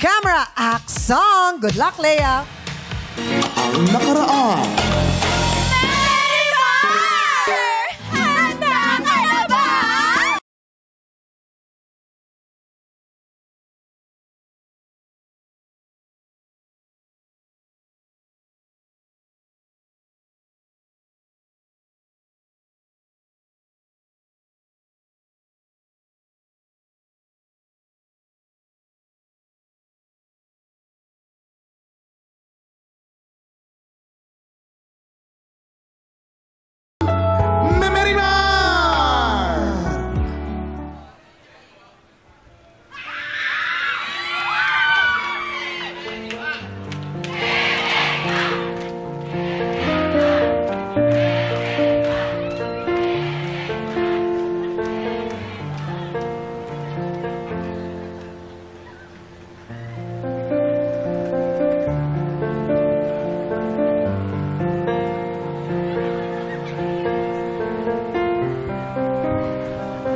camera, action! Good luck, Leia! Ang nakaraan. Handa ka na ba? Memerimar!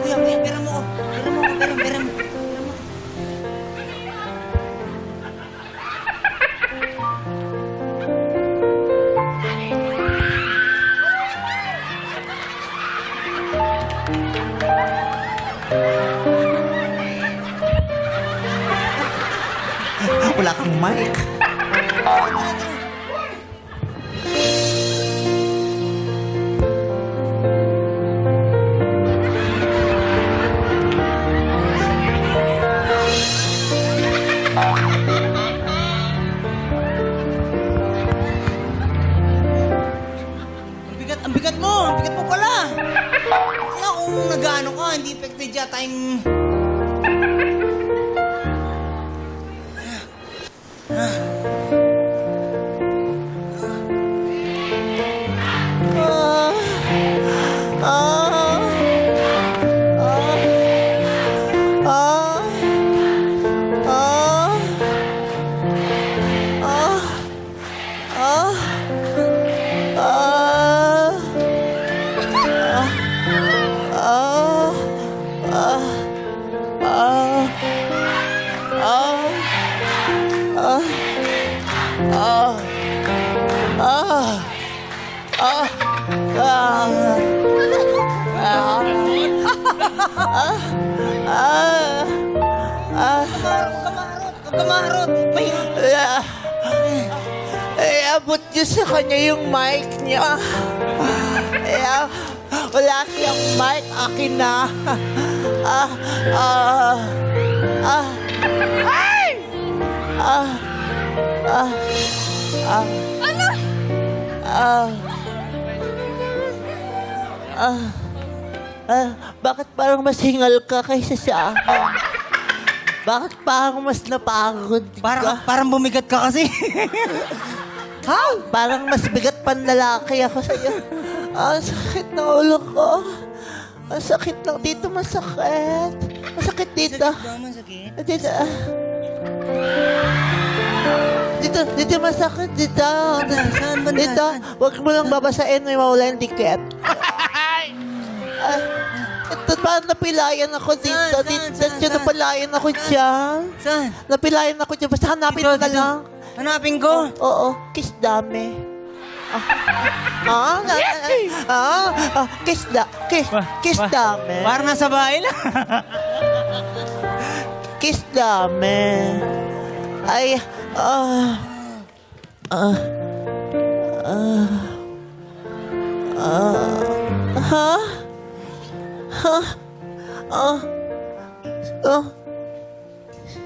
Kuya, pera mo ko. Pera mo. Wala kang mic. Ang bigat mo pala. Kaya kung nag-ano ka, hindi effective yata yung... Kamarot. Abot niyo sa kanya yung mic niya. Wala siyang mic, akin na. Bakit parang mas hingal ka kaysa sa akin? Bakit parang mas napagod ka? Parang bumigat ka kasi. Parang mas bigat panlalaki ako sa'yo. Ang sakit ng ulo ko. Ang sakit ng dito, masakit. Masakit dito. Masakit. Dito. Dito masakit. Dito. Saan ba? Dito. Huwag mo lang babasain. May mawala yung dikit. Ito, parang napilayan ako dito. Dito, napilayan ako dyan. Saan? Napilayan ako dyan. Basta hanapin mo na lang. Hanapin ko. Oo, kiss dami. Kiss dami. Parang nasa bahay lang. Kiss dami. Ay, ha?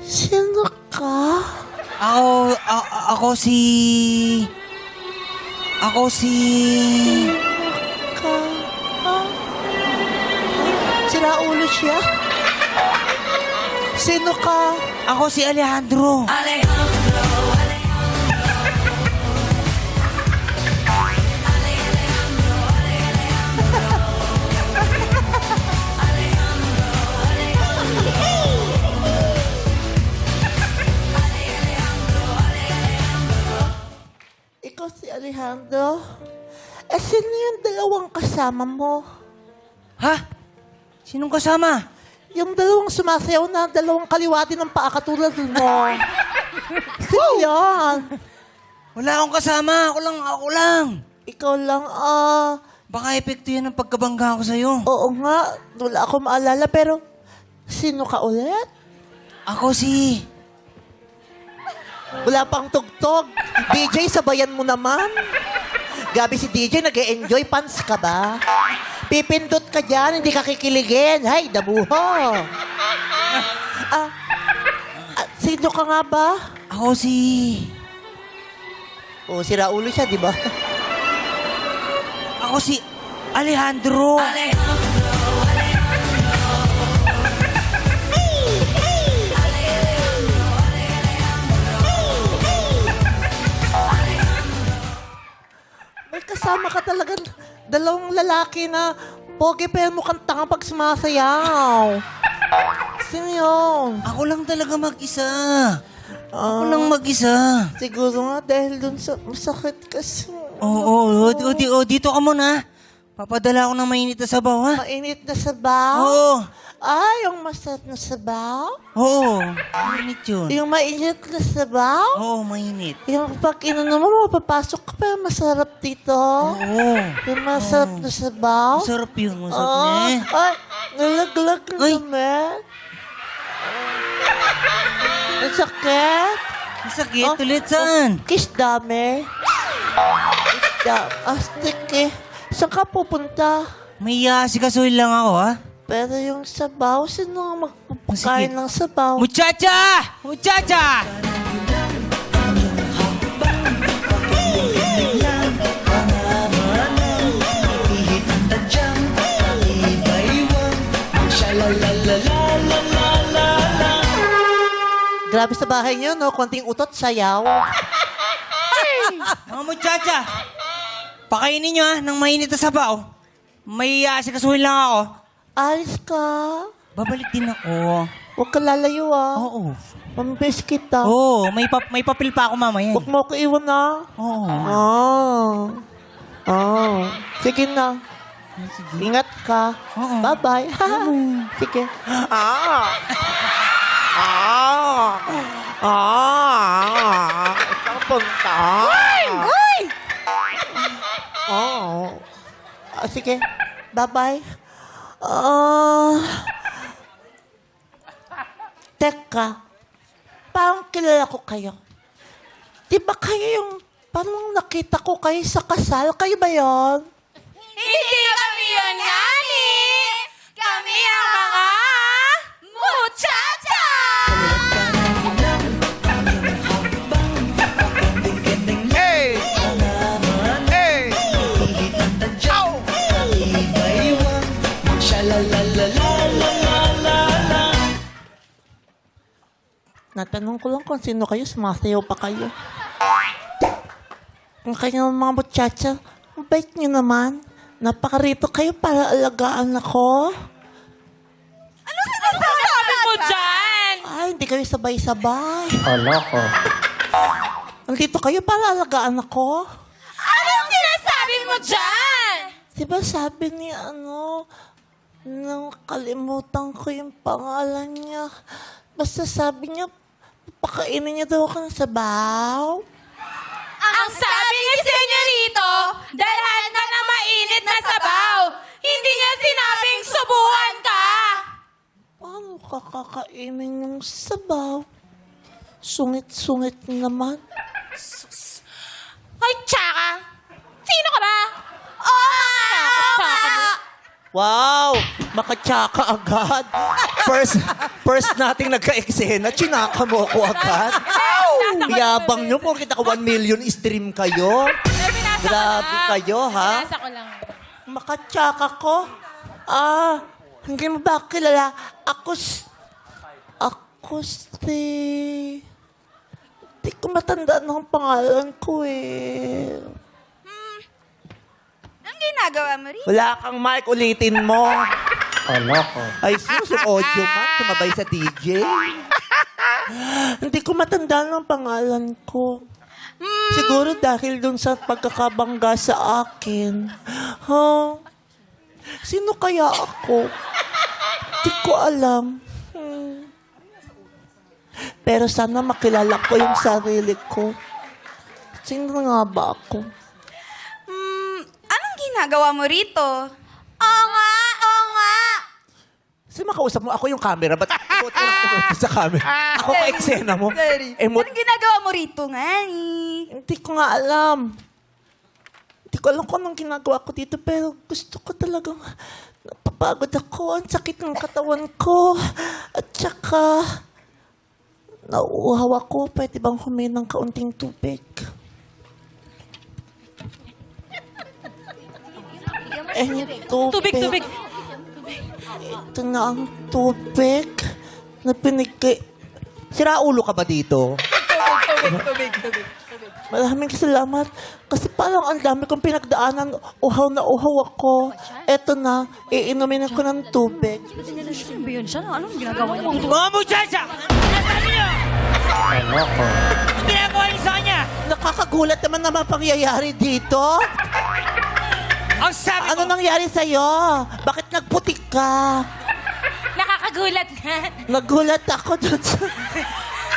Sino ka? Ako si... Sira ulo siya? Sino ka? Ako si Alejandro. Ikaw si Alejandro? Sino yung dalawang kasama mo? Ha? Sinong kasama? Yung dalawang sumasayaw na dalawang kaliwati ng paa katulad mo. Sino yan? Wala akong kasama. Ako lang. Ikaw lang, Baka epekto yan ng pagkabangga ko sa'yo. Oo nga, wala ako maalala, pero sino ka ulit? Ako si... Wala pang tugtog. DJ, sabayan mo naman. Gabi si DJ, nag-e-enjoy. Pants ka ba? Pipindot ka dyan, hindi ka kikiligin. Hay, dabuho. Sino ka nga ba? Ako si... Oh, si Raulo siya, di ba? Ako si Alejandro. May kasama ka talagang dalawang lalaki na pogi pero mukhang tanga pag sumasayaw. Sino yun? Ako lang talaga mag-isa. Ako Ah, lang mag-isa. siguro nga dahil dun sa masakit kasi. Oo, dito ka muna. Papadala ako ng mainit na sabaw, ha? Mainit na sabaw? Oo. Yung masarap na sabaw? Oo. Mainit yun. Yung mainit na sabaw? Oo, mainit. Yung pag inunom mo, mapapasok ka pa, masarap dito. Oo. Yung masarap na sabaw? Masarap yun. Masarap na eh. Ay, nalaglag na Ay. naman. Ang sakit. Masakit ulit saan? Kiss dami. Kiss dami. Astik eh. Saan ka pupunta? May asikasuhin lang ako, ha? Pero yung sabaw, sino ang magpapakain Sige. ng sabaw? Muchacha! Muchacha! Grabe sa bahay niyo, no? Konting utot, sayaw. Mga muchacha! Pakainin nyo, ha? Ng mainit na sabaw. May asikasuhin lang ako. Alis ka. Babalik din ako. Huwag ka lalayo, ah. Oo. Mamiss kita. Oo, may papel pa ako mamaya. Huwag mo ko iwan, na. Oo. Sige na. Ingat ka. Oo. Bye-bye. Sige. Saan punta? Ay! Sige. Bye-bye. Teka. Parang kilala ko kayo. Di ba kayo yung... Parang nakita ko kayo sa kasal. Kayo ba yon? Hindi kami yun, Nani! Kami ang mga muchacha! Natanong ko lang kung sino kayo, sumasayaw pa kayo. Kung kayo mga muchacha, ang bait nyo naman. Napakarito kayo para alagaan ako. Ano sinasabi mo dyan? Ay, hindi kayo sabay-sabay. Aloko. Nandito kayo para alagaan ako. Anong sinasabi mo dyan? Diba sabi ni nakalimutan ko yung pangalan niya. Basta sabi niya, pakainin niya daw ako ng sabaw. Ang sabi ni Senyorito, dalhan ka ng mainit na sabaw. Hindi niya sinabing subukan ka. Paano kakakainin yung sabaw? Sungit-sungit naman. Ay, tsaka. Sino ka ba? Oh! Wow! Makatsaka agad. First nating nagka-eksena, chinaka mo ako agad. Yabang nyo po, kita ko 1 million stream kayo. Grabe kayo, ha? Nasa ko lang. Makatsaka ko? Hindi mo ba kilala? Ako si... Hindi ko matandaan ang pangalan ko, eh. Anong ginagawa mo rin? Wala kang mic, ulitin mo. Aloko. Ay, sus, yung audio man, tumabay sa DJ. Hindi ko matandaan ang pangalan ko. Siguro dahil dun sa pagkakabangga sa akin. Sino kaya ako? Hindi ko alam. Pero sana makilala ko yung sarili ko. Sino nga ba ako? Anong ginagawa mo rito? Oo nga, oo nga. Sino makausap mo? Ako yung camera. Ba't ikaw sa camera? Ako ka eksena mo. Anong ginagawa mo rito nga? Hindi ko nga alam. Hindi ko alam kung anong ginagawa ko dito, pero gusto ko talagang napapagod ako. Ang sakit ng katawan ko. At saka, nauuhaw ako. Pwede bang humingi ng kaunting tubig? Tubig. Tubig. Ito na ang tubig na pinigay. Sira ulo ka ba dito? Tubig. Maraming salamat. Kasi parang ang dami kong pinagdaanan. Uhaw na uhaw ako. Eto na, iinumin ako ng tubig. Ano ba yun siya? Anong ginagawa mo? Mga muchacha! Nasaan niyo? Ang ginagawa niyo sa kanya? Nakakagulat naman na mga pangyayari dito. Ang sabi Ano ko, nangyari sa'yo? Bakit nagputik ka? Nakakagulat nga. Nagulat ako doon sa...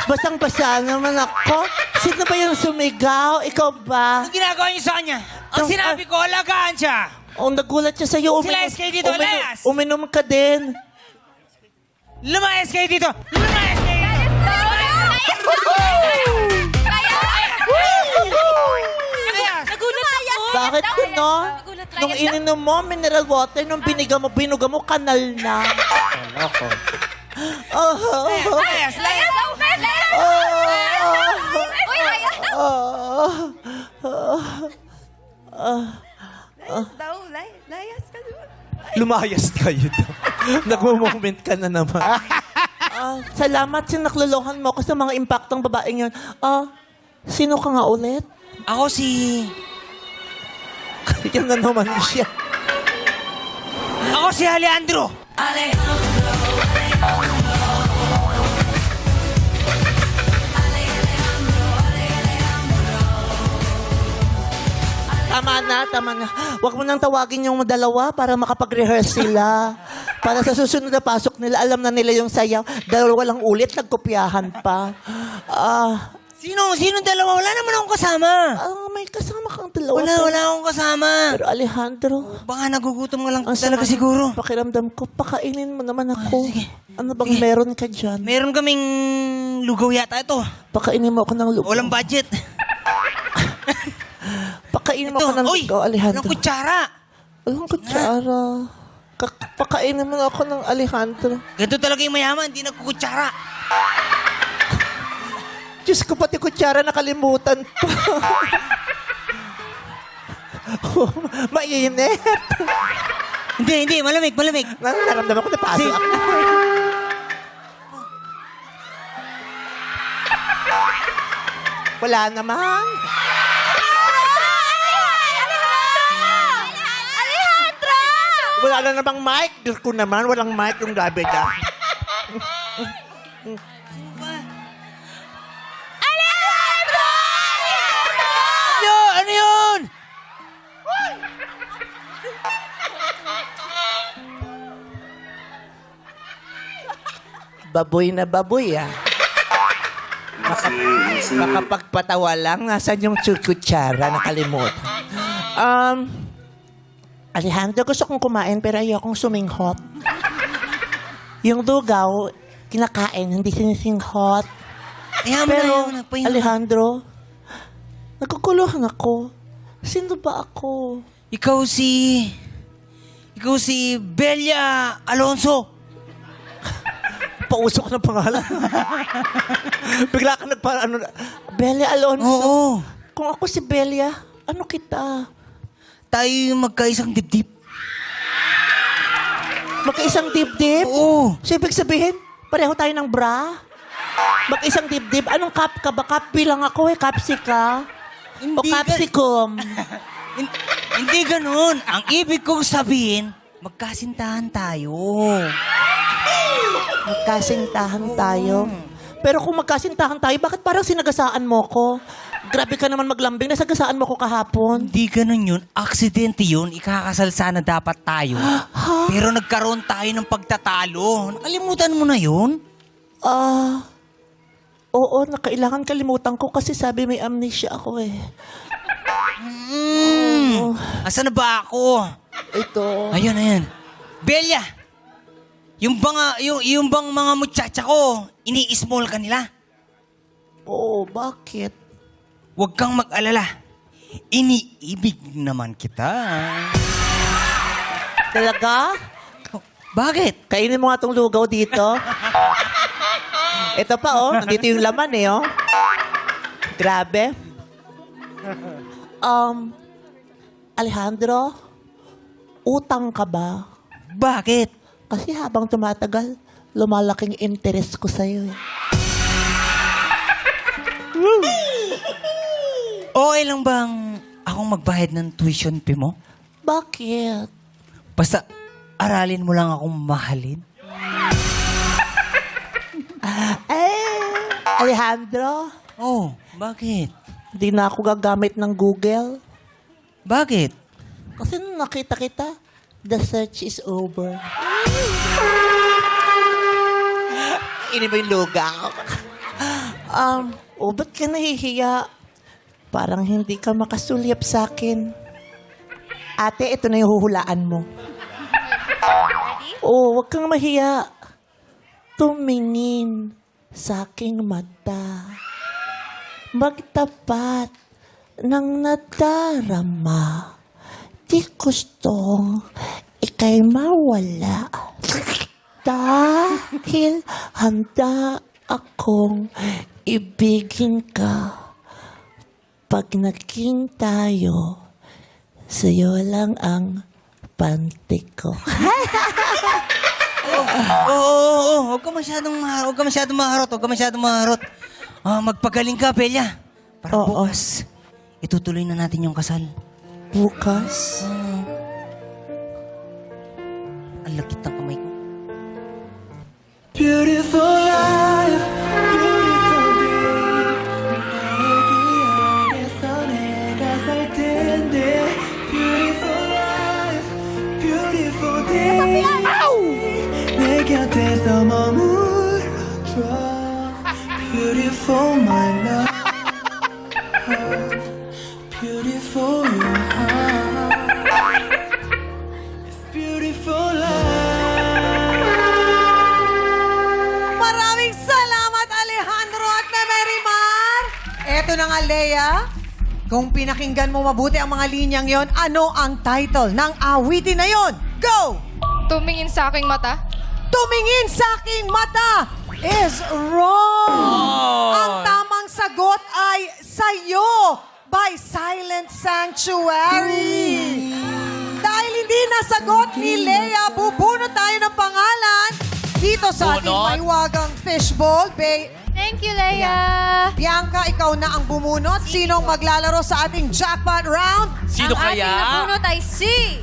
Basang-basa naman ako. Sino ba yung sumigaw? Ikaw ba? ang ginagawa niyo sa kanya? Ang sinabi ko, alagaan siya. O, nagulat siya sa'yo. Silayas kayo dito, layas. Uminom ka din. Lumayas kayo dito. Lumayas kayo dito. Nagulat ako. Bakit no? Nagulat lang. Nung ininom mo, mineral water, nung binuga mo, kanal na. Layas, layas. Uy, layas daw. Layas ka doon. Lumayas kayo daw. Nagmo-moment ka na naman. Salamat sa naklolohan mo ko sa mga impaktong babaeng yun. Sino ka nga ulit? Ako si... Yan na naman siya. Ako si Alejandro. Tama na. Huwag mo nang tawagin yung dalawa para makapag-rehearse sila. Para sa susunod na pasok nila, alam na nila yung sayaw. Dalawa lang ulit, nagkopyahan pa. Sino dalawa? Wala naman akong kasama. May kasama kang dalawa. Wala akong kasama. Pero Alejandro, Baka nagugutom ka lang ang talaga sama siguro. ng pakiramdam ko, pakainin mo naman ako. Ano bang meron ka dyan? Meron kaming lugaw yata ito. Pakainin mo ako ng lugaw. Walang budget. Pakainin mo Ito, ako ng uy! lugaw, Alejandro. Walang kutsara. Walang kutsara. Pakainin mo ako ng Alejandro. Ganito talaga yung mayaman, hindi nagkukutsara. Diyos ko, pati kutsara nakalimutan pa. Mainit. Hindi, malamig. Naramdaman ko na paso ako. Wala naman. Alejandro! Wala na namang mic. Diyos ko naman, walang mic yung gabi na. Ano yun? Baboy na baboy, ah. Makapagpatawa lang. Nasaan yung kutsara? Nakalimutan. Alejandro, gusto kong kumain pero ayokong suminghot. Yung dugaw, kinakain, hindi sinisinghot. Ayaw mo Pero, na Alejandro, nagkukuluhan ako. Sino ba ako? Ikaw si Belia Alonso. Pausok na pangalan. Bigla ka Belia Alonso. Oo. Kung ako si Belia, ano kita? Tayo yung magkaisang dibdib. Magkaisang dibdib? Oo. So, ibig sabihin, pareho tayo ng bra? Mag-isang dibdib? Anong cup ka ba? Cup bilang ako eh. Capsi ka? O capsicum? Hindi ganun. Ang ibig kong sabihin, magkasintahan tayo. Magkasintahan tayo. Pero kung magkasintahan tayo, bakit parang sinagasaan mo ko? Grabe ka naman maglambing. Nasagasaan mo ko kahapon. Hindi ganun yun. Aksidente yun. Ikakasal sana dapat tayo. Pero nagkaroon tayo ng pagtatalo. Nakalimutan mo na yun? Oo, nakailangan kalimutan ko kasi sabi may amnesia ako eh. Asan na ba ako? Ito. Ayun. Belia! Yung bang mga muchacha ko, ini-small ka nila? Oo, bakit? Huwag kang mag-alala. Iniibig naman kita. Talaga? Bakit? Kainin mo nga tong lugaw dito. Ito pa, oh. Nandito yung laman, eh, oh. Grabe. Alejandro, utang ka ba? Bakit? Kasi habang tumatagal, lumalaking interest ko sa'yo, eh. Okay lang bang akong magbayad ng tuition fee mo? Bakit? Basta aralin mo lang akong mahalin. Alejandro, Oh, bakit? hindi na ako gagamit ng Google. Bakit? Kasi nung nakita kita, the search is over. Ini ba yung lugaw? Ba't ka nahihiya? Parang hindi ka makasulyap sa akin. Ate, ito na yung huhulaan mo. Huwag kang mahiya. Tumingin sa aking mata. Magtapat ng nadarama. Di gustong ika'y mawala. Dahil handa akong ibigin ka. Pag naging tayo, sa'yo lang ang panty ko. Oo. Huwag ka masyadong maharot. Magpagaling ka, Belia. Para Oo. bukas, itutuloy na natin yung kasal. Bukas? Ang lakit ng kamay ko. Beautiful life, beautiful day. 나에게 내가 살 텐데. Beautiful life, beautiful day. 내 곁에서 머물러줘. Beautiful my love, beautiful your heart. It's beautiful life. Maraming salamat, Alejandro at Merimar. Eto na nga, Lea. Kung pinakinggan mo mabuti ang mga linyang yon, ano ang title ng awitin na yon? Go! Tumingin sa aking mata. Tumingin sa aking mata is wrong. Ang tamang sagot ay Sayo by Silent Sanctuary. Dahil hindi nasagot ni Lea, bubunot tayo ng pangalan dito sa ating maiwagang fishbowl. Thank you, Leia. Bianca, ikaw na ang bumunot. Sinong maglalaro sa ating jackpot round? Ang ating nabunot ay si...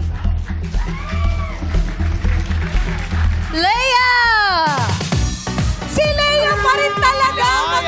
Leia! Si Lea pa rin talaga ang